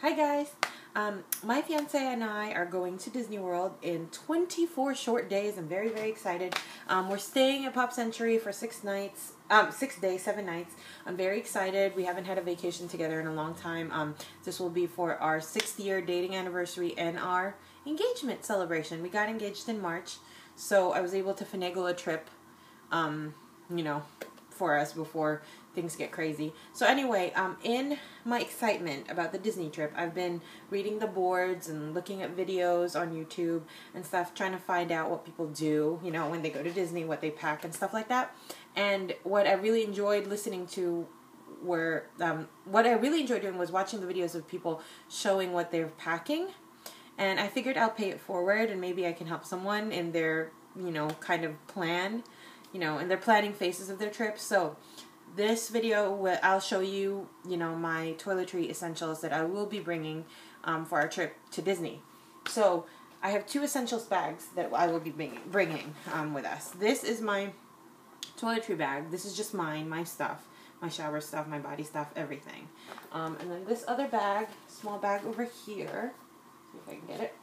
Hi guys, my fiance and I are going to Disney World in 24 short days. I'm very, very excited. We're staying at Pop Century for 6 nights, 6 days, 7 nights. I'm very excited. We haven't had a vacation together in a long time. This will be for our 6th year dating anniversary and our engagement celebration. We got engaged in March, so I was able to finagle a trip, for us before things get crazy. So anyway, in my excitement about the Disney trip, I've been reading the boards and looking at videos on YouTube and stuff, trying to find out what people do, when they go to Disney, what they pack and stuff like that. And what I really enjoyed listening to what I really enjoyed doing was watching the videos of people showing what they're packing. And I figured I'll pay it forward and maybe I can help someone in their, kind of plan, in their planning phases of their trip. So this video, I'll show you, my toiletry essentials that I will be bringing for our trip to Disney. So I have 2 essentials bags that I will be bringing with us. This is my toiletry bag. This is just my stuff, my shower stuff, my body stuff, everything. And then this other bag, small bag over here, see if I can get it.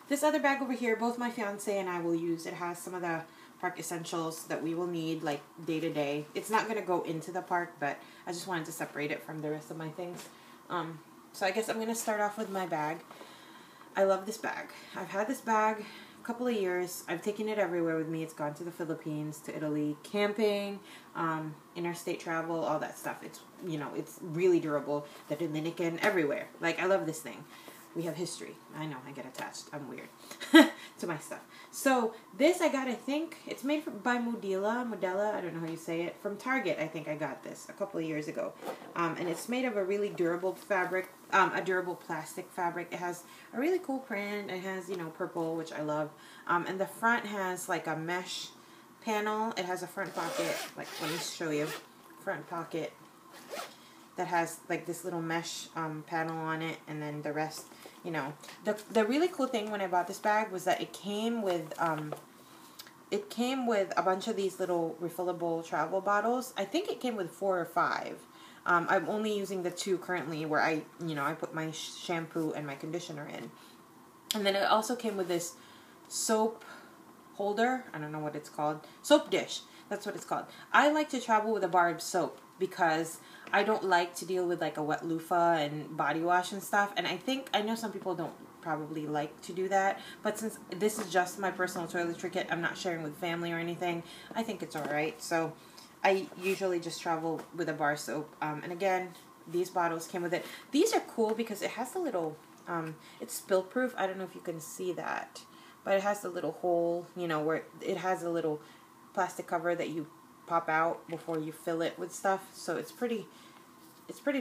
This other bag over here, both my fiance and I will use. It has some of the park essentials that we will need, like, day to day. It's not going to go into the park, but I just wanted to separate it from the rest of my things. So I guess I'm going to start off with my bag. I love this bag. I've had this bag a couple of years. I've taken it everywhere with me. It's gone to the Philippines, to Italy, camping, interstate travel, all that stuff. It's, it's really durable. The Dominican, everywhere. Like, I love this thing. We have history. I know, I get attached. I'm weird to my stuff. So this I got, I think, it's made by Modella, I don't know how you say it, from Target. I think I got this a couple of years ago. And it's made of a really durable fabric, a durable plastic fabric. It has a really cool print. It has, purple, which I love. And the front has like a mesh panel. It has a front pocket, like, let me show you, front pocket that has like this little mesh panel on it, and then the rest, the really cool thing when I bought this bag was that it came with a bunch of these little refillable travel bottles. I think it came with 4 or 5. I'm only using the 2 currently, where I put my shampoo and my conditioner in. And then it also came with this soap holder. I don't know what it's called. Soap dish. That's what it's called. I like to travel with a bar of soap because I don't like to deal with like a wet loofah and body wash and stuff. And I know some people don't probably like to do that. But since this is just my personal toiletry kit, I'm not sharing with family or anything, I think it's alright. So I usually just travel with a bar soap. And again, these bottles came with it. These are cool because it has a little, it's spill proof. I don't know if you can see that. But it has the little hole, where it has a little plastic cover that you pop out before you fill it with stuff. So it's pretty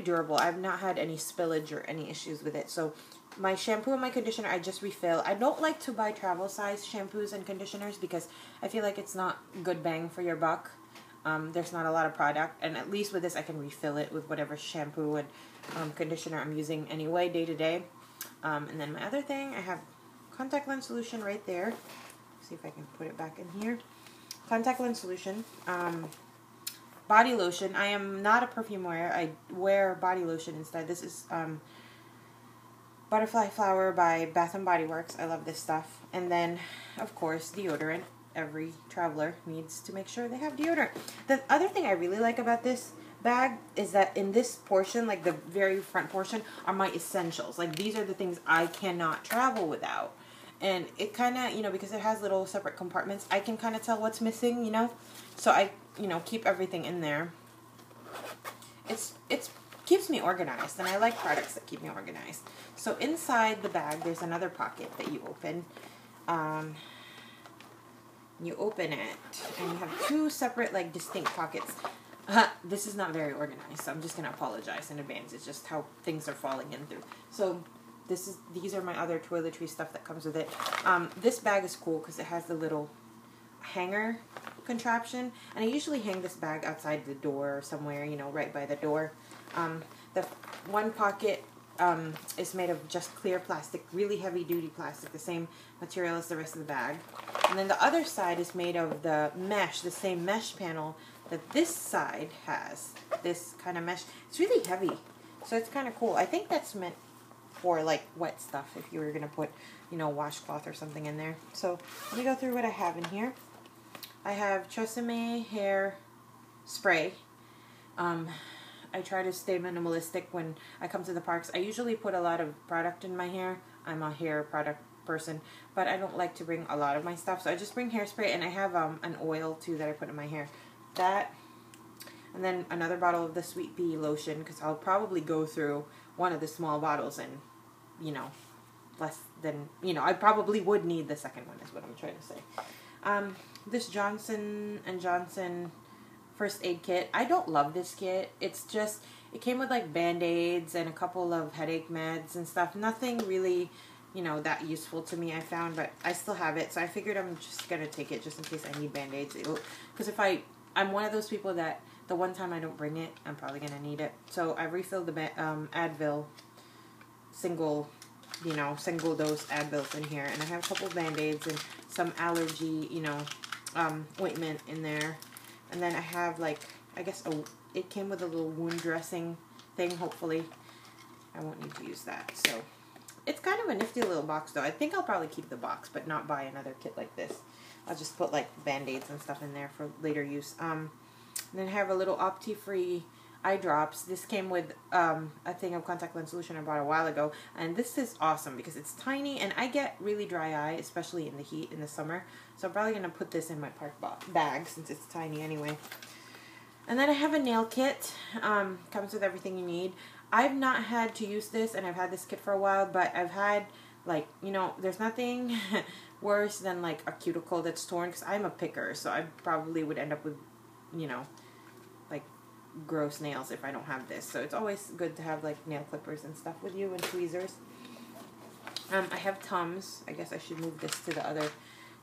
durable. I've not had any spillage or any issues with it. So my shampoo and my conditioner, I just refill. I don't like to buy travel size shampoos and conditioners because I feel like it's not good bang for your buck. There's not a lot of product, and at least with this I can refill it with whatever shampoo and conditioner I'm using anyway, day to day. And then my other thing, I have contact lens solution right there. See if I can put it back in here. Contact lens solution. Body lotion. I am not a perfume wearer. I wear body lotion instead. This is Butterfly Flower by Bath & Body Works. I love this stuff. And then, of course, deodorant. Every traveler needs to make sure they have deodorant. The other thing I really like about this bag is that in this portion, like the very front portion, are my essentials. Like, these are the things I cannot travel without. And it kind of, because it has little separate compartments, I can kind of tell what's missing, So I, keep everything in there. It's keeps me organized, and I like products that keep me organized. So inside the bag, there's another pocket that you open. You open it, and you have 2 separate, like, distinct pockets. This is not very organized, so I'm just going to apologize in advance. It's just how things are falling in through. So these are my other toiletry stuff that comes with it. This bag is cool because it has the little hanger contraption, and I usually hang this bag outside the door or somewhere, right by the door. The one pocket is made of just clear plastic, really heavy duty plastic, the same material as the rest of the bag. And then the other side is made of the mesh, the same mesh panel that this side has. This kind of mesh. It's really heavy, so it's kind of cool. I think that's meant for like wet stuff if you were going to put, you know, washcloth or something in there. So let me go through what I have in here. I have Tresemme hair spray. I try to stay minimalistic when I come to the parks. I usually put a lot of product in my hair. I'm a hair product person, but I don't like to bring a lot of my stuff, so I just bring hairspray, and I have an oil too that I put in my hair. That, and then another bottle of the Sweet Pea lotion, because I'll probably go through one of the small bottles and, you know, less than, you know, I probably would need the second one is what I'm trying to say. This Johnson & Johnson first aid kit. I don't love this kit. It's just, it came with like Band-Aids and a couple of headache meds and stuff. Nothing really, you know, that useful to me, I found, but I still have it, so I figured I'm just going to take it just in case I need Band-Aids. Because if I'm one of those people that the one time I don't bring it, I'm probably going to need it. So I refilled the Advil single dose Advils in here, and I have a couple of Band-Aids and some allergy, you know, ointment in there. And then I have, like, I guess it came with a little wound dressing thing. Hopefully I won't need to use that. So it's kind of a nifty little box, though. I think I'll probably keep the box, but not buy another kit like this. I'll just put, like, Band-Aids and stuff in there for later use. And then I have a little Opti-Free eye drops. This came with a thing of contact lens solution I bought a while ago, and this is awesome because it's tiny, and I get really dry eye, especially in the heat in the summer, so I'm probably going to put this in my park bag since it's tiny anyway. And then I have a nail kit. Comes with everything you need. I've not had to use this, and I've had this kit for a while, but I've had, like, you know, there's nothing worse than like a cuticle that's torn, because I'm a picker, so I probably would end up with, you know, like gross nails if I don't have this. So it's always good to have like nail clippers and stuff with you, and tweezers. I have Tums. I guess I should move this to the other.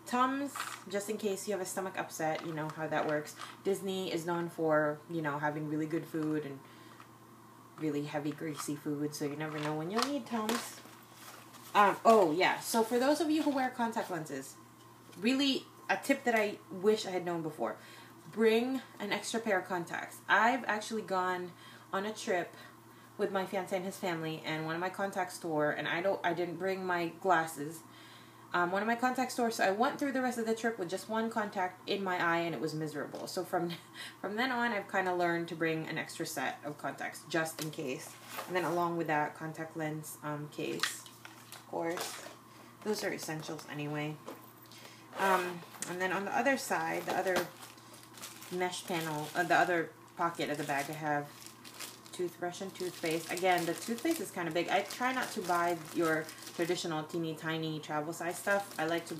Tums, just in case you have a stomach upset, you know how that works. Disney is known for, you know, having really good food and really heavy greasy food, so you never know when you'll need Tums. Oh yeah, so for those of you who wear contact lenses, really a tip that I wish I had known before: bring an extra pair of contacts. I've actually gone on a trip with my fiance and his family, and one of my contacts tore, and I didn't bring my glasses. One of my contacts tore, so I went through the rest of the trip with just one contact in my eye, and it was miserable. So from then on, I've kind of learned to bring an extra set of contacts just in case. And then along with that, contact lens case, of course. Those are essentials anyway. And then on the other side, the other mesh panel, the other pocket of the bag, I have toothbrush and toothpaste. Again, the toothpaste is kind of big. I try not to buy your traditional teeny tiny travel size stuff. I like to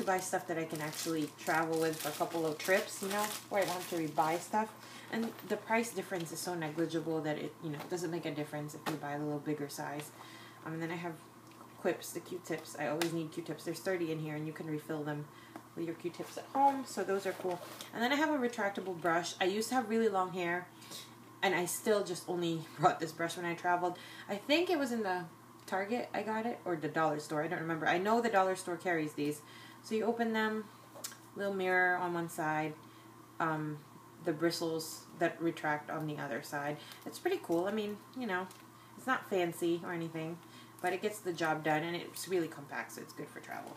buy stuff that I can actually travel with for a couple of trips, you know, where I don't have to rebuy stuff. And the price difference is so negligible that it, you know, doesn't make a difference if you buy a little bigger size. And then I have Quips, the Q-tips. I always need Q-tips. There's 30 in here, and you can refill them with your Q-tips at home, so those are cool. And then I have a retractable brush. I used to have really long hair, and I still just only brought this brush when I traveled. I think it was in the Target I got it, or the dollar store. I don't remember. I know the dollar store carries these. So you open them, little mirror on one side, the bristles that retract on the other side. It's pretty cool. I mean, you know, it's not fancy or anything, but it gets the job done, and it's really compact, so it's good for travel.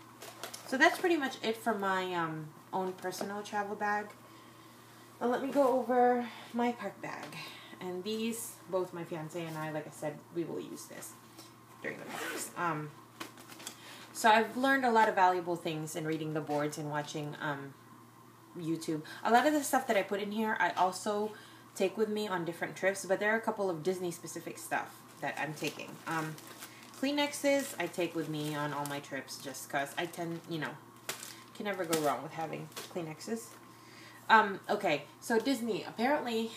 So that's pretty much it for my own personal travel bag. Now let me go over my park bag. And these, both my fiance and I, like I said, we will use this during the parks. So I've learned a lot of valuable things in reading the boards and watching YouTube. A lot of the stuff that I put in here, I also take with me on different trips, but there are a couple of Disney-specific stuff that I'm taking. Kleenexes I take with me on all my trips just because I tend, you know, can never go wrong with having Kleenexes. Okay, so Disney, apparently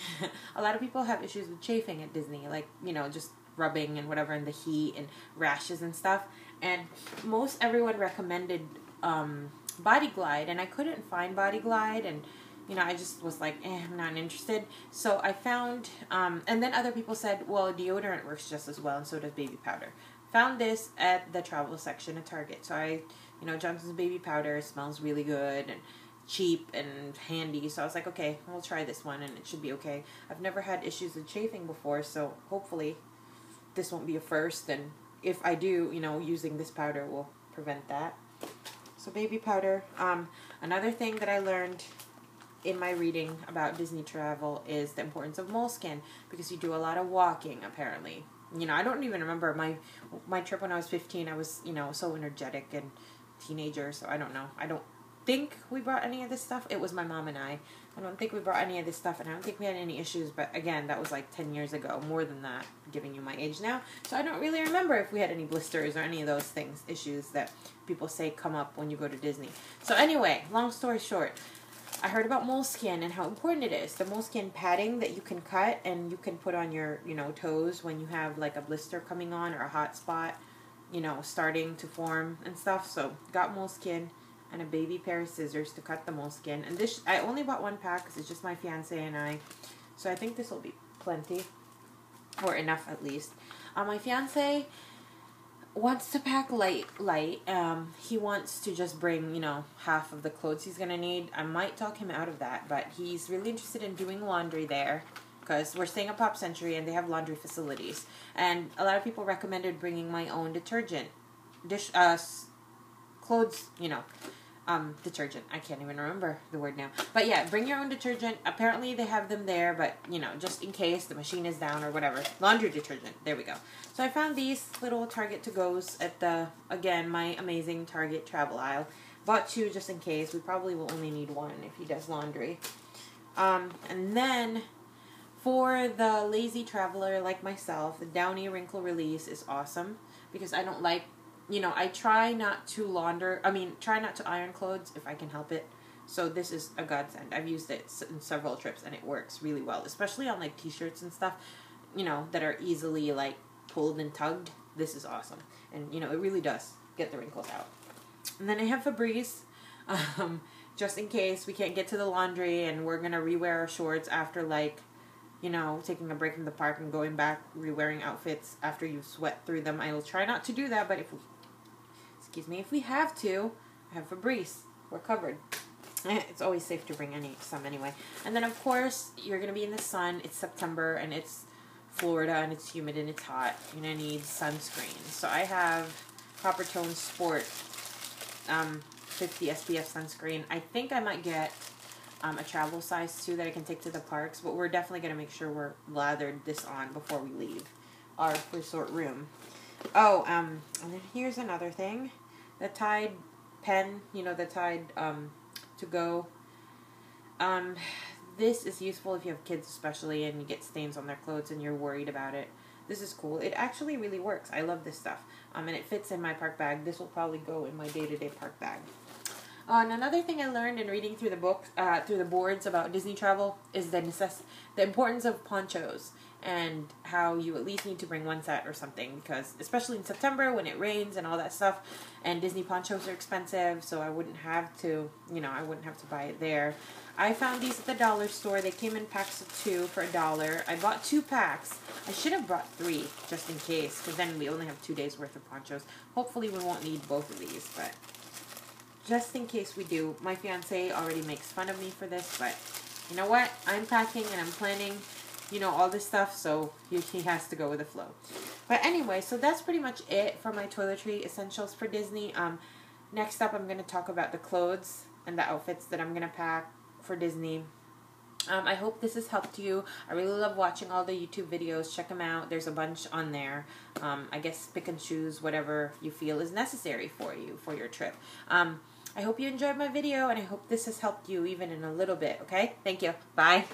a lot of people have issues with chafing at Disney, like, you know, just rubbing and whatever in the heat and rashes and stuff. And most everyone recommended Body Glide, and I couldn't find Body Glide, and you know, I just was like, I'm not interested. So I found, and then other people said, well, deodorant works just as well, and so does baby powder. Found this at the travel section at Target. So you know, Johnson's baby powder smells really good and cheap and handy. So I was like, okay, we'll try this one, and it should be okay. I've never had issues with chafing before, so hopefully this won't be a first, and if I do, you know, using this powder will prevent that. So baby powder. Another thing that I learned in my reading about Disney travel is the importance of moleskin, because you do a lot of walking apparently. You know, I don't even remember my trip when I was 15. I was, you know, so energetic and teenager, so I don't know. I don't think we brought any of this stuff. It was my mom and I don't think we brought any of this stuff, and I don't think we had any issues, but again, that was like 10 years ago, more than that, giving you my age now. So I don't really remember if we had any blisters or any of those things, issues that people say come up when you go to Disney. So anyway, long story short, I heard about moleskin and how important it is. The moleskin padding that you can cut and you can put on your, you know, toes when you have like a blister coming on or a hot spot, you know, starting to form and stuff. So got moleskin and a baby pair of scissors to cut the moleskin. And this, I only bought one pack because it's just my fiance and I. So I think this will be plenty, or enough at least. My fiance wants to pack light. He wants to just bring, you know, half of the clothes he's gonna need. I might talk him out of that, but he's really interested in doing laundry there, because we're staying at Pop Century and they have laundry facilities. And a lot of people recommended bringing my own detergent, clothes, you know, detergent. I can't even remember the word now. But yeah, bring your own detergent. Apparently they have them there, but, you know, just in case the machine is down or whatever. Laundry detergent. There we go. So I found these little Target to-goes at the, again, my amazing Target travel aisle. Bought two just in case. We probably will only need one if he does laundry. And then for the lazy traveler like myself, the Downy Wrinkle Release is awesome, because I don't like, you know, I try not to try not to iron clothes if I can help it. So this is a godsend. I've used it in several trips and it works really well, especially on like t-shirts and stuff, you know, that are easily like pulled and tugged. This is awesome. And, you know, it really does get the wrinkles out. And then I have Febreze, just in case we can't get to the laundry and we're going to rewear our shorts after, like, you know, taking a break from the park and going back, rewearing outfits after you've sweat through them. I will try not to do that, but if we have to, I have Febreze. We're covered. It's always safe to bring some anyway. And then, of course, you're going to be in the sun. It's September, and it's Florida, and it's humid, and it's hot. You're going to need sunscreen. So I have Copper Tone Sport 50 SPF sunscreen. I think I might get a travel size too that I can take to the parks, but we're definitely going to make sure we're lathered this on before we leave our resort room. Oh, and then here's another thing. The Tide pen, you know, the Tide to go. This is useful if you have kids especially and you get stains on their clothes and you're worried about it. This is cool. It actually really works. I love this stuff. And it fits in my park bag. This will probably go in my day-to-day park bag. And another thing I learned in reading through the books, through the boards about Disney travel, is the importance of ponchos, and how you at least need to bring one set or something, because especially in September when it rains and all that stuff, and Disney ponchos are expensive, so I wouldn't have to, you know, I wouldn't have to buy it there. I found these at the dollar store. They came in packs of 2 for $1. I bought 2 packs. I should have brought 3 just in case, because then we only have 2 days worth of ponchos. Hopefully we won't need both of these, but just in case we do. My fiance already makes fun of me for this, but you know what? I'm packing and I'm planning, you know, all this stuff, so he has to go with the flow. But anyway, so that's pretty much it for my toiletry essentials for Disney. Next up, I'm going to talk about the clothes and the outfits that I'm going to pack for Disney. I hope this has helped you. I really love watching all the YouTube videos. Check them out. There's a bunch on there. I guess pick and choose whatever you feel is necessary for you for your trip. I hope you enjoyed my video, and I hope this has helped you even in a little bit, okay? Thank you. Bye.